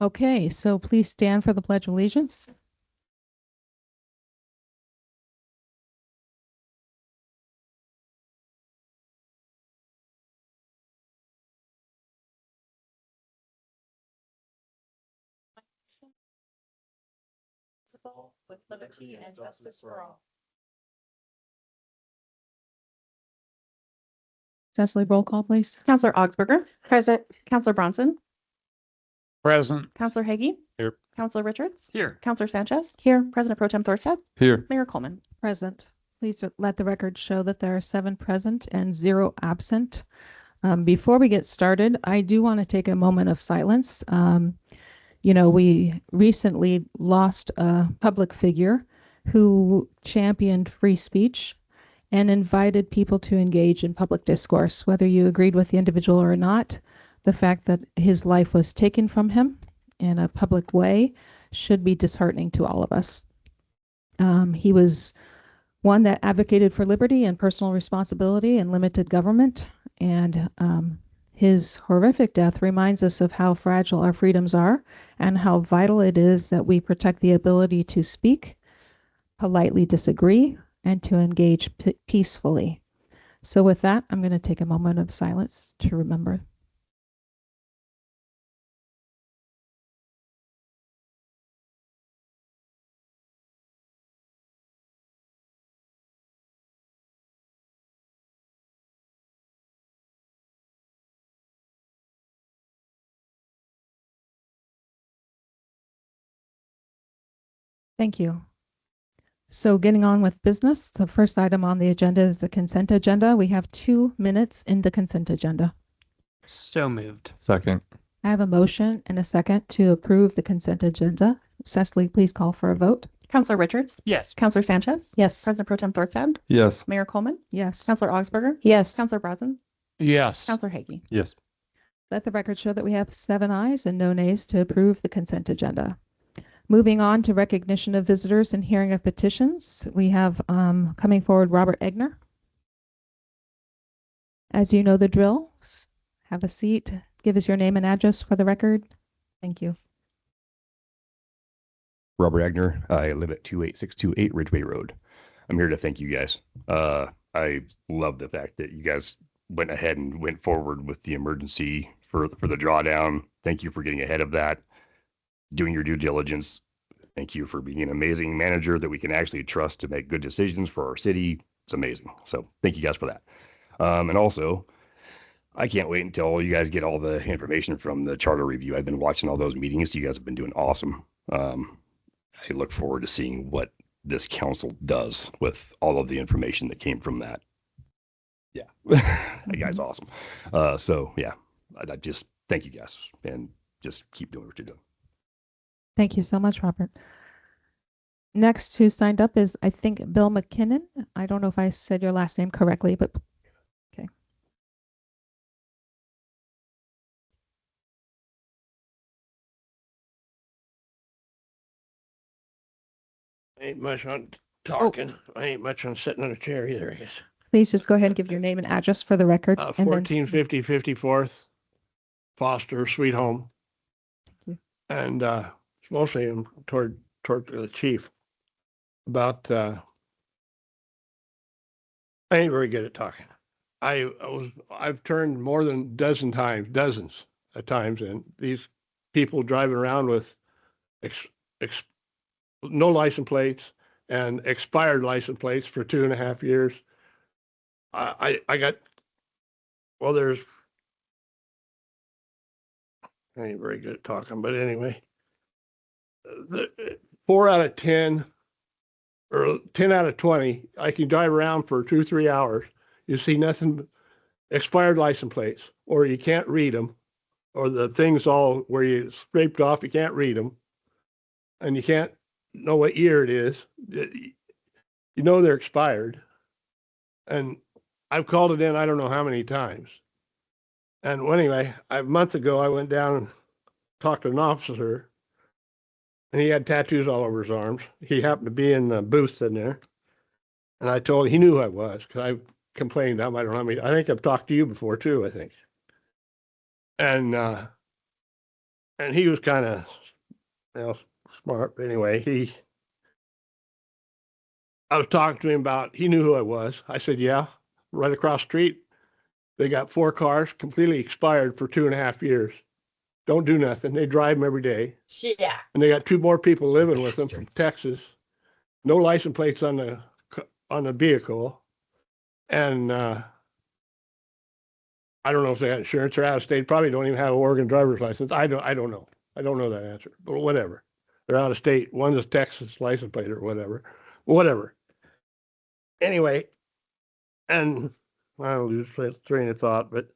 Okay, so please stand for the Pledge of Allegiance. With liberty and justice for all. Cecily, roll call, please. Counselor Augsburger. Present. Counselor Bronson. Present. Counselor Hagee. Here. Counselor Richards. Here. Counselor Sanchez. Here. President Pro Tem Thorstad. Here. Mayor Coleman. Present. Please let the record show that there are 7 present and 0 absent. Before we get started, I do want to take a moment of silence. We recently lost a public figure who championed free speech and invited people to engage in public discourse, whether you agreed with the individual or not. The fact that his life was taken from him in a public way should be disheartening to all of us. He was one that advocated for liberty and personal responsibility and limited government. And his horrific death reminds us of how fragile our freedoms are and how vital it is that we protect the ability to speak, politely disagree, and to engage peacefully. So with that, I'm going to take a moment of silence to remember. Thank you. So getting on with business, the first item on the agenda is the consent agenda. We have 2 minutes in the consent agenda. So moved. Second. I have a motion and a second to approve the consent agenda. Cecily, please call for a vote. Counselor Richards. Yes. Counselor Sanchez. Yes. President Pro Tem Thorstad. Yes. Mayor Coleman. Yes. Counselor Augsburger. Yes. Counselor Bronson. Yes. Counselor Hagee. Yes. Let the record show that we have 7 ayes and no nays to approve the consent agenda. Moving on to recognition of visitors and hearing of petitions, we have coming forward Robert Egner. As you know the drill, have a seat, give us your name and address for the record. Thank you. Robert Agner. I live at 28628 Ridgeway Road. I'm here to thank you guys. I love the fact that you guys went ahead and went forward with the emergency for the drawdown. Thank you for getting ahead of that, doing your due diligence. Thank you for being an amazing manager that we can actually trust to make good decisions for our city. It's amazing. So thank you guys for that. And also, I can't wait until you guys get all the information from the charter review. I've been watching all those meetings. You guys have been doing awesome. I look forward to seeing what this council does with all of the information that came from that. Yeah, that guy's awesome. So yeah, I just thank you guys and just keep doing what you're doing. Thank you so much, Robert. Next, who signed up is, I think, Bill McKinnon. I don't know if I said your last name correctly, but okay. Ain't much on talking. I ain't much on sitting in a chair either, I guess. Please just go ahead and give your name and address for the record. And then 1450 54th Foster, Sweet Home. Thank you. And it's mostly toward the chief about I ain't very good at talking. I've turned more than dozens of times, and these people driving around with no license plates and expired license plates for 2.5 years. I got, well, I ain't very good at talking, but anyway, 4 out of 10 or 10 out of 20, I can drive around for 2-3 hours. You see nothing but expired license plates, or you can't read them, or the things all where you scraped off, you can't read them, and you can't know what year it is. You know they're expired. And I've called it in I don't know how many times. And anyway, a month ago, I went down and talked to an officer, and he had tattoos all over his arms. He happened to be in the booth in there. And I told him, he knew who I was, because I complained. I don't know how many, I think I've talked to you before too, I think. And and he was kind of, smart. But anyway, I was talking to him about, he knew who I was. I said, yeah, right across the street. They got 4 cars completely expired for 2.5 years. Don't do nothing. They drive them every day. Yeah. And they got 2 more people living with them from Bastards. Texas. No license plates on the vehicle. And I don't know if they had insurance or out of state. Probably don't even have an Oregon driver's license. I don't know. I don't know that answer, but whatever. They're out of state. One's a Texas license plate or whatever. Whatever. Anyway, and I'll lose train of thought, but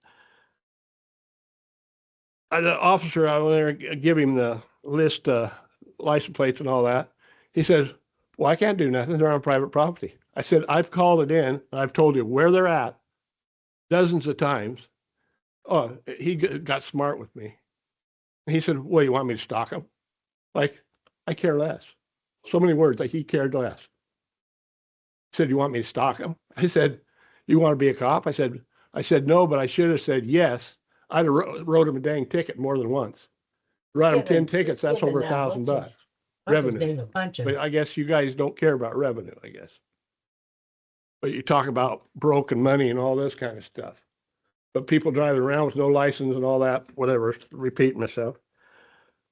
the officer, I went there and give him the list, license plates and all that. He says, well, I can't do nothing. They're on private property. I said, I've called it in. I've told you where they're at dozens of times. Oh, he got smart with me. He said, well, you want me to stalk them? Like, I care less. So many words, like he cared less. He said, you want me to stalk them? I said, you want to be a cop? I said, no, but I should have said yes. I'd have wrote him a dang ticket more than once. Write him 10 tickets, that's over $1,000 What's his revenue. name? A bunch of. But I guess you guys don't care about revenue, I guess. But you talk about broken money and all this kind of stuff. But people driving around with no license and all that, whatever, repeat myself.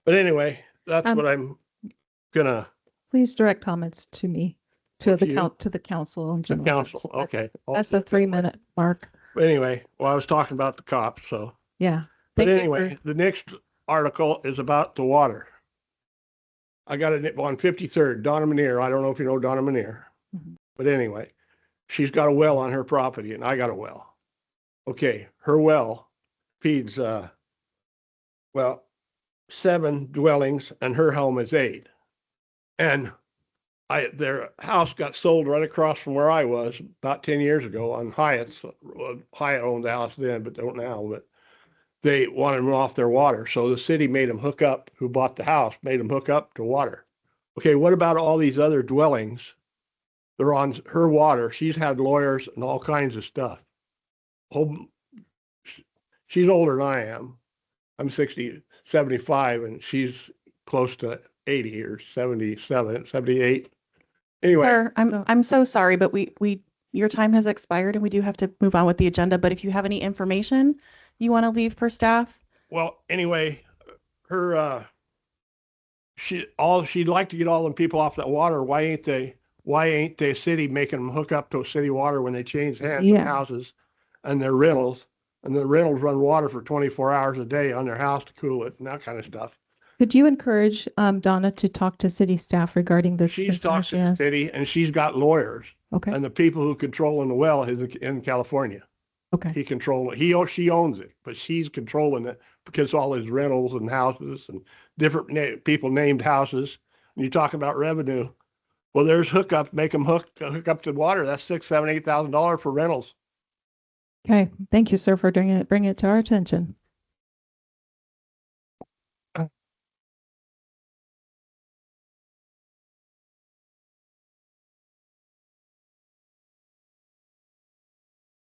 But anyway, that's what I'm gonna, Please direct comments to me, to the you? to the council in the general. council, okay. That's a 3-minute mark. But anyway, well, I was talking about the cops, so. Yeah. But Thank you anyway, the next article is about the water. I got it on 53rd, Donna Manier. I don't know if you know Donna Manier. Mhm. But anyway, she's got a well on her property and I got a well. Okay, her well feeds, 7 dwellings and her home is 8. And their house got sold right across from where I was about 10 years ago on Hyatt's. Hyatt owned the house then, but don't now, but they wanted them off their water. So the city made them hook up, who bought the house, made them hook up to water. Okay, what about all these other dwellings? They're on her water. She's had lawyers and all kinds of stuff. She's older than I am. I'm 75, and she's close to 80 or 77, 78. Anyway, Sir, I'm so sorry, but your time has expired and we do have to move on with the agenda. But if you have any information you want to leave for staff, well, anyway, her, she'd like to get all them people off that water. Why ain't the city making them hook up to city water when they change hands Yeah. of houses and their rentals? And the rentals run water for 24 hours a day on their house to cool it and that kind of stuff. Could you encourage Donna to talk to city staff regarding the She's concerns talked she to the has? city and she's got lawyers, Okay, and the people who controlling the well is in California. okay. She owns it, but she's controlling it because all his rentals and houses and different people named houses. And you talk about revenue. Well, there's hookups, make them hook up to water. That's $6,000, $7,000, $8,000 for rentals. Okay, thank you, sir, for bringing it to our attention.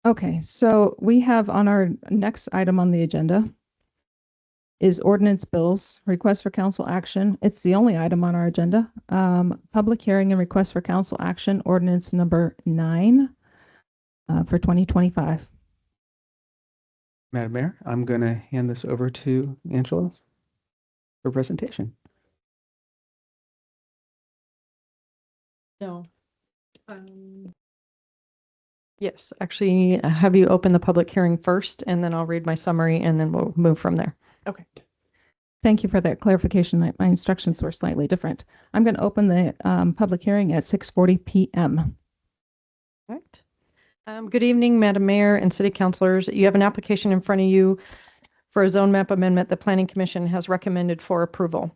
Okay, so we have on our next item on the agenda is ordinance bills, request for council action. It's the only item on our agenda. Public hearing and request for council action, ordinance number 9 for 2025. Madam Mayor, I'm going to hand this over to Angela for presentation. No. Yes, actually, have you open the public hearing first, and then I'll read my summary, and then we'll move from there. okay. Thank you for that clarification. My instructions were slightly different. I'm going to open the public hearing at 6:40 p.m. Right. Good evening, Madam Mayor and City Councilors. You have an application in front of you for a zone map amendment the Planning Commission has recommended for approval.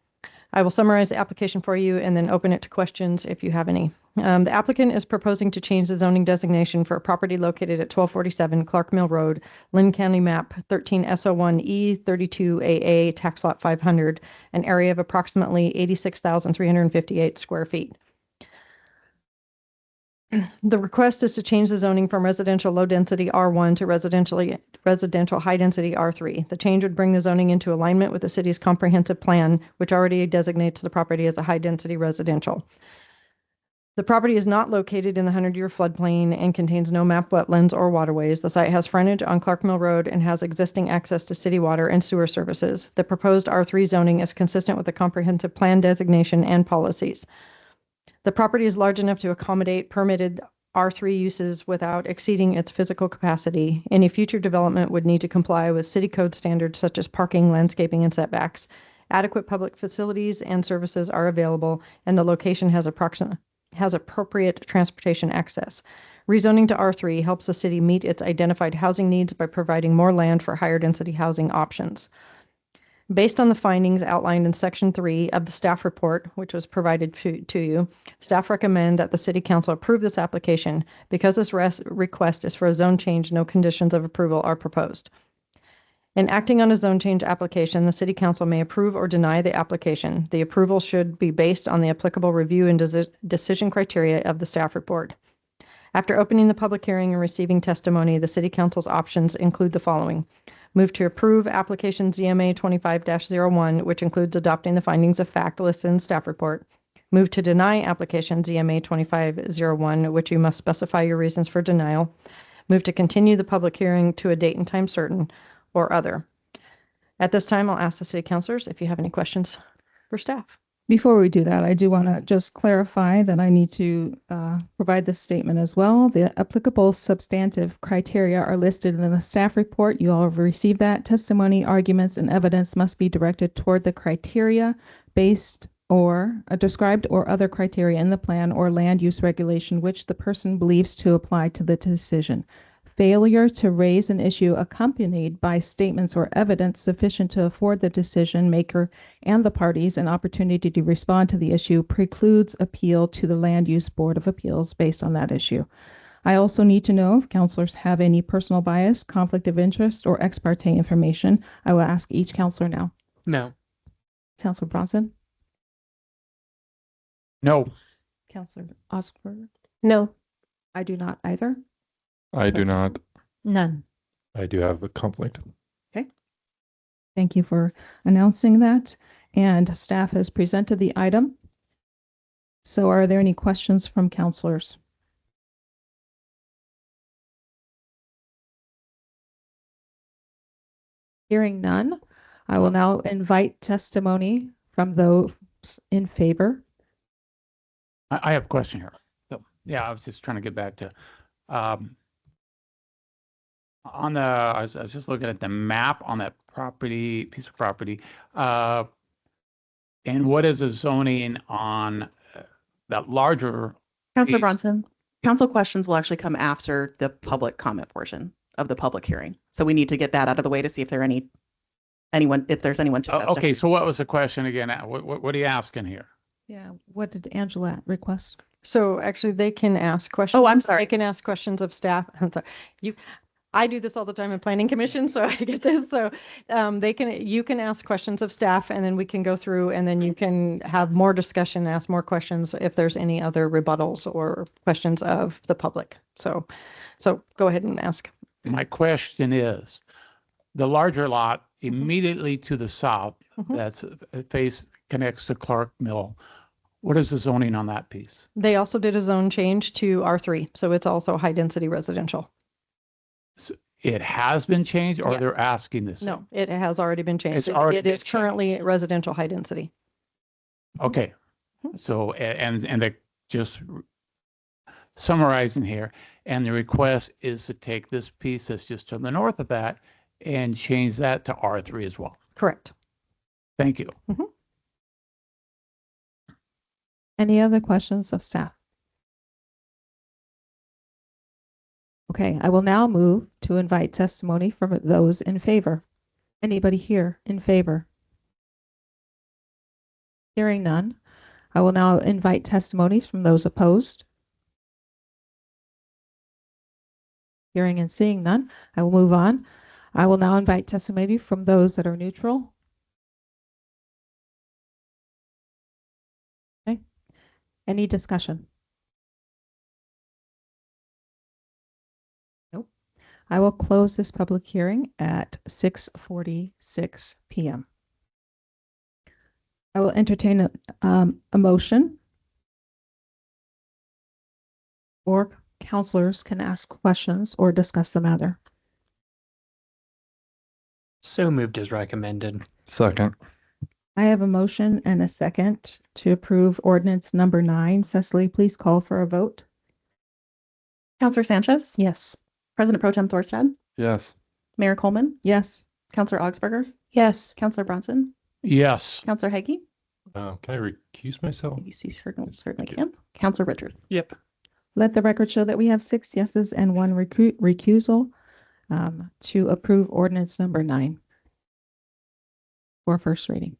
I will summarize the application for you and then open it to questions if you have any. The applicant is proposing to change the zoning designation for a property located at 1247 Clark Mill Road, Lynn County Map 13S01E 32AA, Tax Lot 500, an area of approximately 86,358 square feet. The request is to change the zoning from residential low density R1 to residential high density R3. The change would bring the zoning into alignment with the city's comprehensive plan, which already designates the property as a high density residential. The property is not located in the 100-year floodplain and contains no map wetlands or waterways. The site has frontage on Clark Mill Road and has existing access to city water and sewer services. The proposed R3 zoning is consistent with the comprehensive plan designation and policies. The property is large enough to accommodate permitted R3 uses without exceeding its physical capacity. Any future development would need to comply with city code standards such as parking, landscaping, and setbacks. Adequate public facilities and services are available, and the location has appropriate transportation access. Rezoning to R3 helps the city meet its identified housing needs by providing more land for higher density housing options. Based on the findings outlined in Section 3 of the staff report, which was provided to you, staff recommend that the City Council approve this application. Because this request is for a zone change, no conditions of approval are proposed. In acting on a zone change application, the City Council may approve or deny the application. The approval should be based on the applicable review and decision criteria of the staff report. After opening the public hearing and receiving testimony, the City Council's options include the following. Move to approve application ZMA 25-01, which includes adopting the findings of fact listed in the staff report. Move to deny application ZMA 25-01, which you must specify your reasons for denial. Move to continue the public hearing to a date and time certain, or other. At this time, I'll ask the city councilors if you have any questions for staff. Before we do that, I do want to just clarify that I need to provide this statement as well. The applicable substantive criteria are listed in the staff report. You all have received that. Testimony, arguments, and evidence must be directed toward the criteria based or described or other criteria in the plan or land use regulation which the person believes to apply to the decision. Failure to raise an issue accompanied by statements or evidence sufficient to afford the decision maker and the parties an opportunity to respond to the issue precludes appeal to the Land Use Board of Appeals based on that issue. I also need to know if counselors have any personal bias, conflict of interest, or ex parte information. I will ask each counselor now. No. Counselor Bronson? No. Counselor Osberg? No. I do not either. I do not. None. I do have a conflict. Thank you for announcing that. And staff has presented the item. So are there any questions from counselors? Hearing none, I will now invite testimony from those in favor. I have a question here. So, yeah, I was just trying to get back to, I was just looking at the map on that property, piece of property. And what is the zoning on that larger? Councilor Ye- Bronson, council questions will actually come after the public comment portion of the public hearing. So we need to get that out of the way to see if there are if there's anyone to. Okay, so what was the question again? What are you asking here? Yeah, what did Angela request? So actually, they can ask questions. Oh, I'm sorry. They can ask questions of staff. I'm sorry. I do this all the time in planning commission, so I get this. So you can ask questions of staff, and then we can go through, and then you can have more discussion, ask more questions if there's any other rebuttals or questions of the public. So go ahead and ask. My question is, the larger lot immediately to the south, that's connects to Clark Mill. What is the zoning on that piece? They also did a zone change to R3, so it's also high density residential. So it has been changed, or Yeah. they're asking this? No, it has already been changed. It's already It is been changed. currently residential high density. Okay. So, and they just summarizing here, and the request is to take this piece that's just to the north of that and change that to R3 as well. Correct. Thank you. Any other questions of staff? Okay, I will now move to invite testimony from those in favor. Anybody here in favor? Hearing none, I will now invite testimonies from those opposed. Hearing and seeing none, I will move on. I will now invite testimony from those that are neutral. Okay. Any discussion? I will close this public hearing at 6:46 PM. I will entertain a motion, or counselors can ask questions or discuss the matter. So moved as recommended. Second. I have a motion and a second to approve ordinance number 9. Cecily, please call for a vote. Counselor Sanchez? Yes. President Pro Tem Thorstad? Yes. Mayor Coleman? Yes. Counselor Augsburger? Yes. Counselor Bronson? Yes. Counselor Hagee? Can I recuse myself? You certainly Thank you. can. Counselor Richards? Yep. Let the record show that we have 6 yeses and 1 recusal to approve ordinance number 9 for first reading.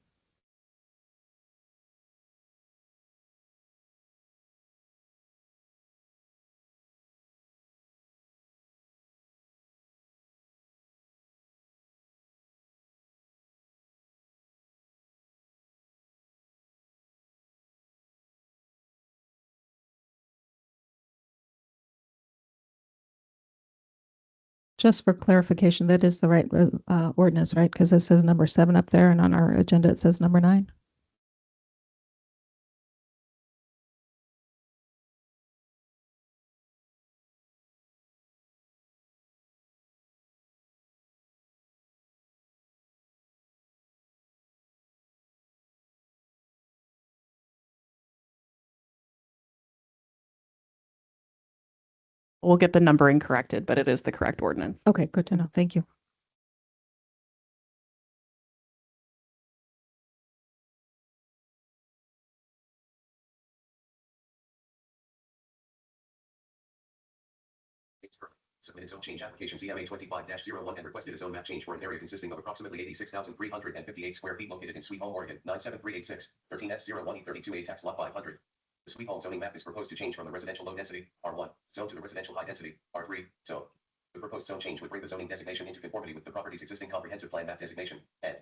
Just for clarification, that is the right ordinance, right? Because it says number 7 up there, and on our agenda it says number 9. We'll get the numbering corrected, but it is the correct ordinance. Okay, good to know. Thank you. Submitted zone change application ZMA 25-01 and requested a zone map change for an area consisting of approximately 86,358 square feet located in Sweet Home, Oregon, 97386, 13S01E32A tax lot 500. The Sweet Home zoning map is proposed to change from the residential low density, R1, zone to the residential high density, R3, zone. The proposed zone change would bring the zoning designation into conformity with the property's existing comprehensive plan map designation, and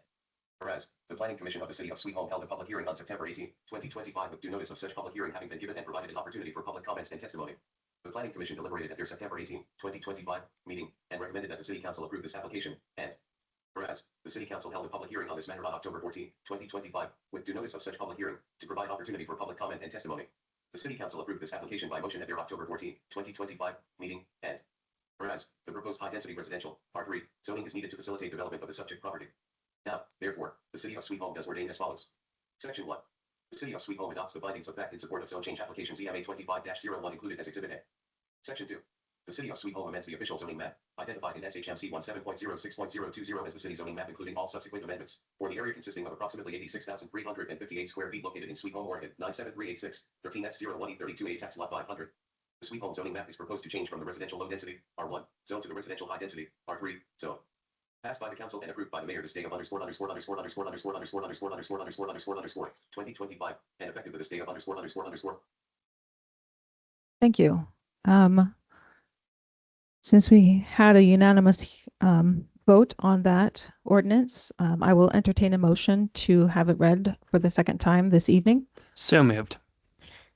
whereas the Planning Commission of the City of Sweet Home held a public hearing on September 18, 2025 with due notice of such public hearing having been given and provided an opportunity for public comments and testimony. The Planning Commission deliberated at their September 18, 2025 meeting and recommended that the City Council approve this application, and whereas the City Council held a public hearing on this matter on October 14, 2025 with due notice of such public hearing to provide opportunity for public comment and testimony. The City Council approved this application by motion at their October 14, 2025 meeting, and whereas the proposed high-density residential, R3, zoning is needed to facilitate development of the subject property. Now, therefore, the City of Sweet Home does ordain as follows. Section 1. The City of Sweet Home adopts the findings of fact in support of zone change application ZMA 25-01 included as Exhibit A. Section 2. The City of Sweet Home amends the official zoning map, identified in SHMC 17.06.020 as the city zoning map including all subsequent amendments, for the area consisting of approximately 86,358 square feet located in Sweet Home, Oregon, 97386, 13S01E32A tax lot 500. The Sweet Home zoning map is proposed to change from the residential low density, R1, zone to the residential high density, R3, zone. Passed by the council and approved by the mayor this day of ____________________________________________________________________________________________ Since we had a unanimous vote on that ordinance, I will entertain a motion to have it read for the second time this evening. So moved.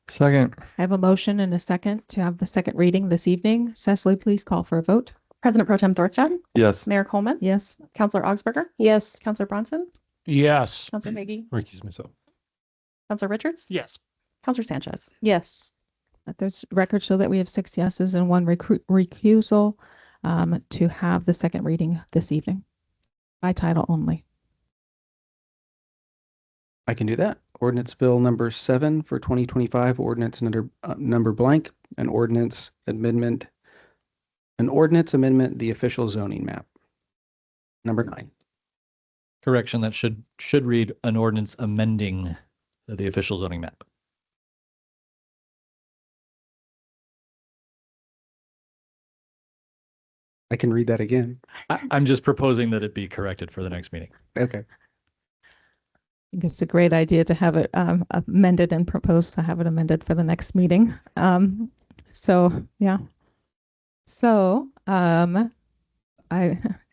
Second. I have a motion and a second to have the second reading this evening. Cecily, please call for a vote. President Pro Tem Thorstad? Yes. Mayor Coleman? Yes. Counselor Augsburger? Yes. Counselor Bronson? Yes. Counselor Hagee? Recuse myself. Counselor Richards? Yes. Counselor Sanchez? Yes. Let the record show that we have 6 yeses and 1 recusal to have the second reading this evening by title only. I can do that. Ordinance Bill number 7 for 2025, ordinance number blank, an ordinance amendment, the official zoning map. Number 9. Correction, that should read an ordinance amending the official zoning map. I can read that again. I'm just proposing that it be corrected for the next meeting. Okay. I think it's a great idea to have it amended and propose to have it amended for the next meeting. Yeah. So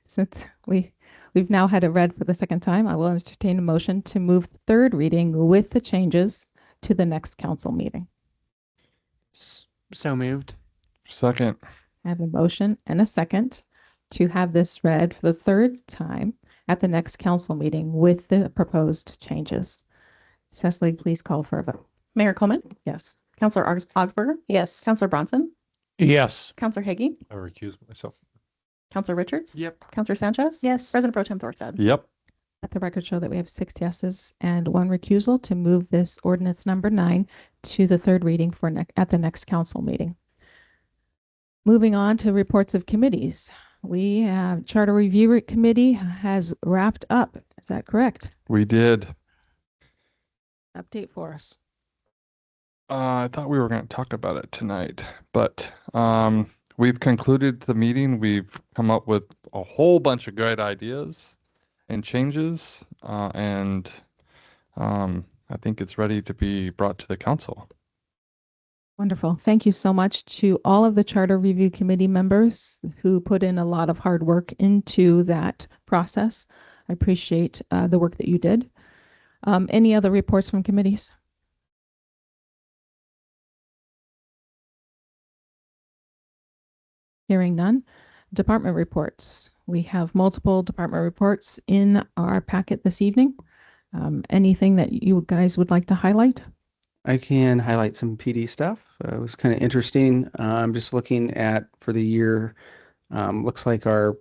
since we've now had it read for the second time, I will entertain a motion to move the third reading with the changes to the next council meeting. So moved. Second. I have a motion and a second to have this read for the third time at the next council meeting with the proposed changes. Cecily, please call for a vote. Mayor Coleman, Yes. Counselor Augsburger, Yes. Counselor Bronson, Yes. Counselor Hagee, I recuse myself. Counselor Richards, Yep. Counselor Sanchez, Yes. President Pro Tem Thorstad. Yep. Let the record show that we have 6 yeses and 1 recusal to move this ordinance number 9 to the third reading for at the next council meeting. Moving on to reports of committees. We have Charter Review Committee has wrapped up. Is that correct? We did. Update for us. I thought we were going to talk about it tonight, but we've concluded the meeting. We've come up with a whole bunch of great ideas and changes, and I think it's ready to be brought to the council. Wonderful. Thank you so much to all of the Charter Review Committee members who put in a lot of hard work into that process. I appreciate the work that you did. Any other reports from committees? Hearing none. Department reports. We have multiple department reports in our packet this evening. Anything that you guys would like to highlight? I can highlight some PD stuff. It was kind of interesting. I'm just looking at for the year. Looks like our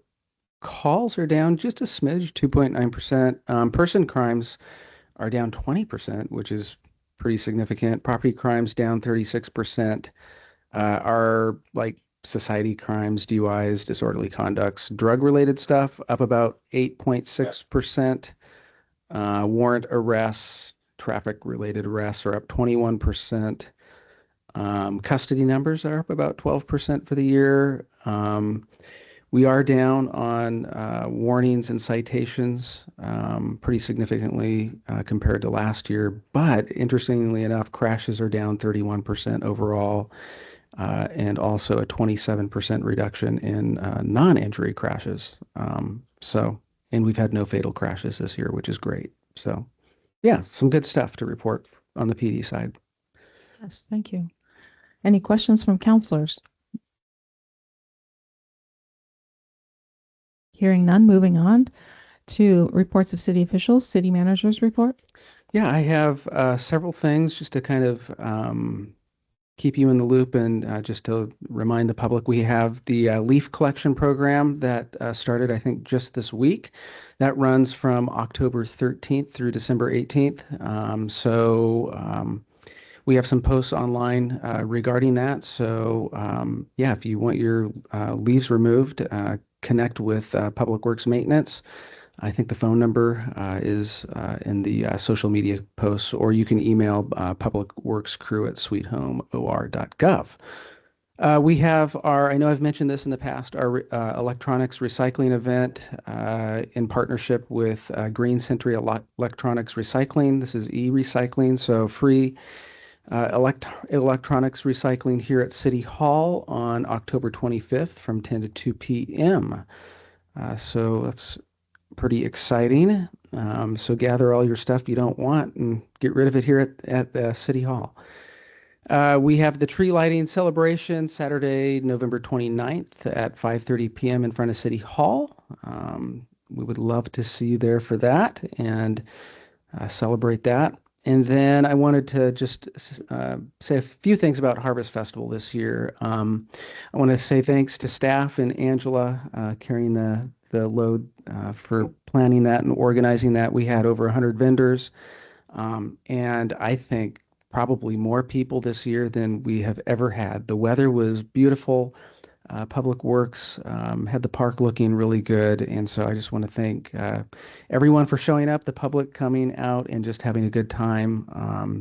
calls are down just a smidge, 2.9%. Person crimes are down 20%, which is pretty significant. Property crimes down 36%. Our like society crimes, DUIs, disorderly conducts, drug-related stuff up about 8.6%. Warrant arrests, traffic-related arrests are up 21%. Custody numbers are up about 12% for the year. We are down on warnings and citations pretty significantly compared to last year. But interestingly enough, crashes are down 31% overall, and also a 27% reduction in non-injury crashes. And we've had no fatal crashes this year, which is great. So yeah, some good stuff to report on the PD side. Yes, thank you. Any questions from counselors? Hearing none, moving on to reports of city officials, city managers report. Yeah, I have several things just to kind of keep you in the loop and just to remind the public. We have the leaf collection program that started, I think, just this week. That runs from October 13th through December 18th. We have some posts online regarding that. So yeah, if you want your leaves removed, connect with Public Works Maintenance. I think the phone number is in the social media posts, or you can email Public Works Crew at sweethomor.gov. We have our, I know I've mentioned this in the past, our electronics recycling event in partnership with Green Century Electronics Recycling. This is e-recycling, so free electronics recycling here at City Hall on October 25th from 10 to 2 p.m. So that's pretty exciting. So gather all your stuff you don't want and get rid of it here at the City Hall. We have the tree lighting celebration Saturday, November 29th at 5:30 p.m. in front of City Hall. We would love to see you there for that and celebrate that. And then I wanted to just say a few things about Harvest Festival this year. I want to say thanks to staff and Angela carrying the load for planning that and organizing that. We had over 100 vendors, and I think probably more people this year than we have ever had. The weather was beautiful. Public Works had the park looking really good. And so I just want to thank everyone for showing up, the public coming out and just having a good time.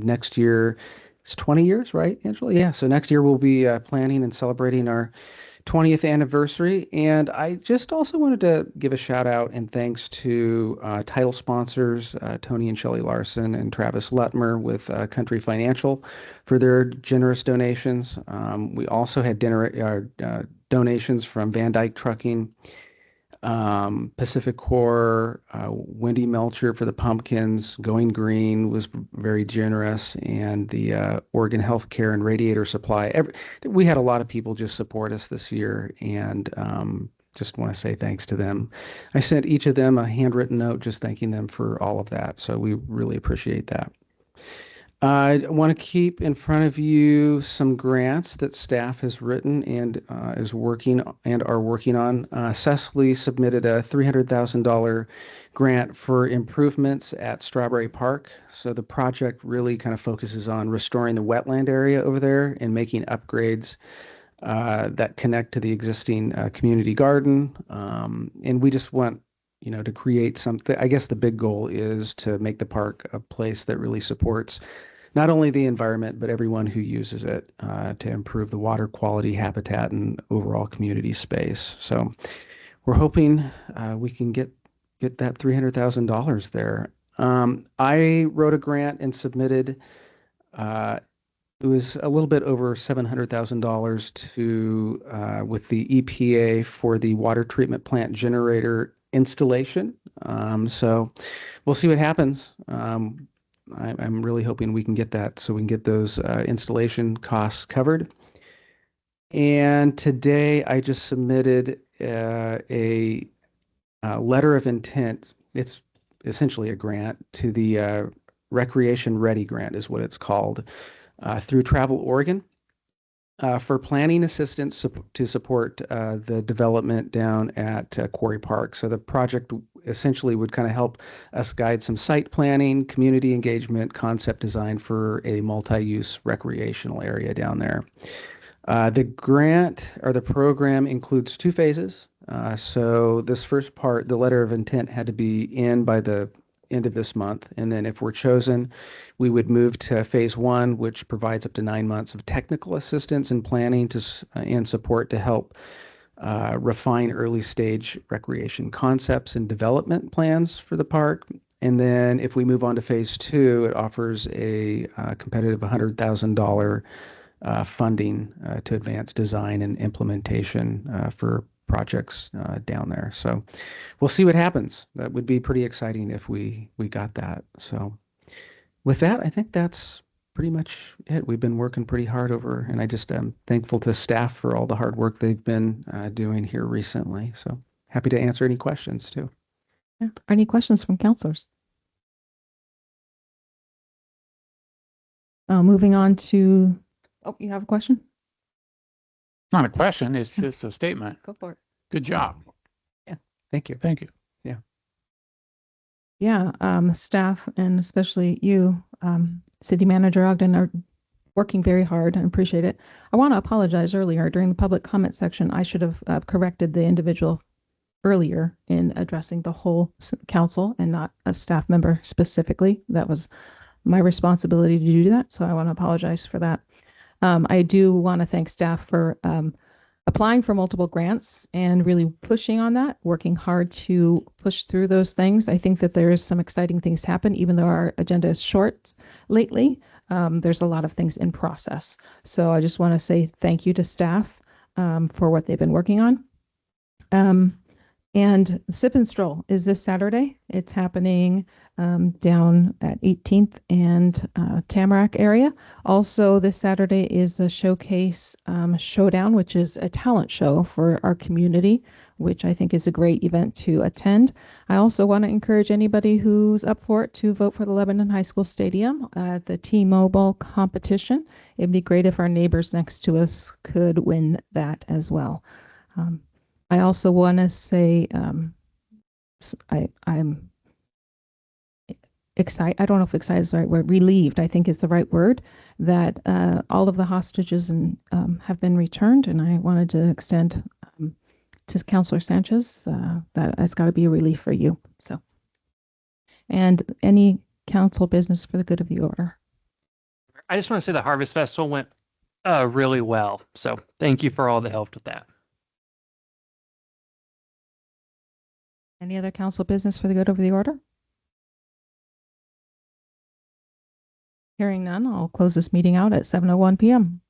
Next year, it's 20 years, right, Angela? Yeah, so next year we'll be planning and celebrating our 20th anniversary. And I just also wanted to give a shout out and thanks to title sponsors, Tony and Shelley Larson and Travis Lutmer with Country Financial for their generous donations. We also had donations from Van Dyke Trucking, Pacific Core, Wendy Melcher for the pumpkins, Going Green was very generous, and the Oregon Healthcare and Radiator Supply. We had a lot of people just support us this year, and just want to say thanks to them. I sent each of them a handwritten note just thanking them for all of that. So we really appreciate that. I want to keep in front of you some grants that staff has written and is working and are working on. Cecily submitted a $300,000 grant for improvements at Strawberry Park. So the project really kind of focuses on restoring the wetland area over there and making upgrades that connect to the existing community garden. And we just want, to create something. I guess the big goal is to make the park a place that really supports not only the environment, but everyone who uses it to improve the water quality, habitat, and overall community space. So we're hoping we can get that $300,000 there. I wrote a grant and submitted, it was a little bit over $700,000 to with the EPA for the water treatment plant generator installation. So we'll see what happens. I'm really hoping we can get that so we can get those installation costs covered. And today I just submitted a letter of intent. It's essentially a grant to the Recreation Ready grant is what it's called, through Travel Oregon for planning assistance to support the development down at Quarry Park. So the project essentially would kind of help us guide some site planning, community engagement, concept design for a multi-use recreational area down there. The grant or the program includes 2 phases. So this first part, the letter of intent had to be in by the end of this month. And then if we're chosen, we would move to phase 1, which provides up to 9 months of technical assistance and planning and support to help refine early stage recreation concepts and development plans for the park. And then if we move on to phase 2, it offers a competitive $100,000 funding to advance design and implementation for projects down there. So we'll see what happens. That would be pretty exciting if we got that. So with that, I think that's pretty much it. We've been working pretty hard over, and I just am thankful to staff for all the hard work they've been doing here recently. So happy to answer any questions too. Yeah. Any questions from counselors? Moving on to, oh, you have a question? Not a question, it's just a statement. Go for it. Good job. Thank you. Thank you. Yeah, staff and especially you, City Manager Ogden, are working very hard. I appreciate it. I want to apologize earlier during the public comment section. I should have corrected the individual earlier in addressing the whole council and not a staff member specifically. That was my responsibility to do that. So I want to apologize for that. I do want to thank staff for applying for multiple grants and really pushing on that, working hard to push through those things. I think that there's some exciting things happen, even though our agenda is short lately. There's a lot of things in process. So I just want to say thank you to staff for what they've been working on. And Sip and Stroll is this Saturday. It's happening down at 18th and Tamarack area. Also this Saturday is the Showcase Showdown, which is a talent show for our community, which I think is a great event to attend. I also want to encourage anybody who's up for it to vote for the Lebanon High School Stadium at the T-Mobile competition. It'd be great if our neighbors next to us could win that as well. I also want to say I'm excited. I don't know if excited is the right word. Relieved, I think, is the right word, that all of the hostages have been returned. And I wanted to extend to Councilor Sanchez that it's got to be a relief for you. So, and any council business for the good of the order. I just want to say the Harvest Festival went really well. So thank you for all the help with that. Any other council business for the good of the order? Hearing none, I'll close this meeting out at 7:01 p.m.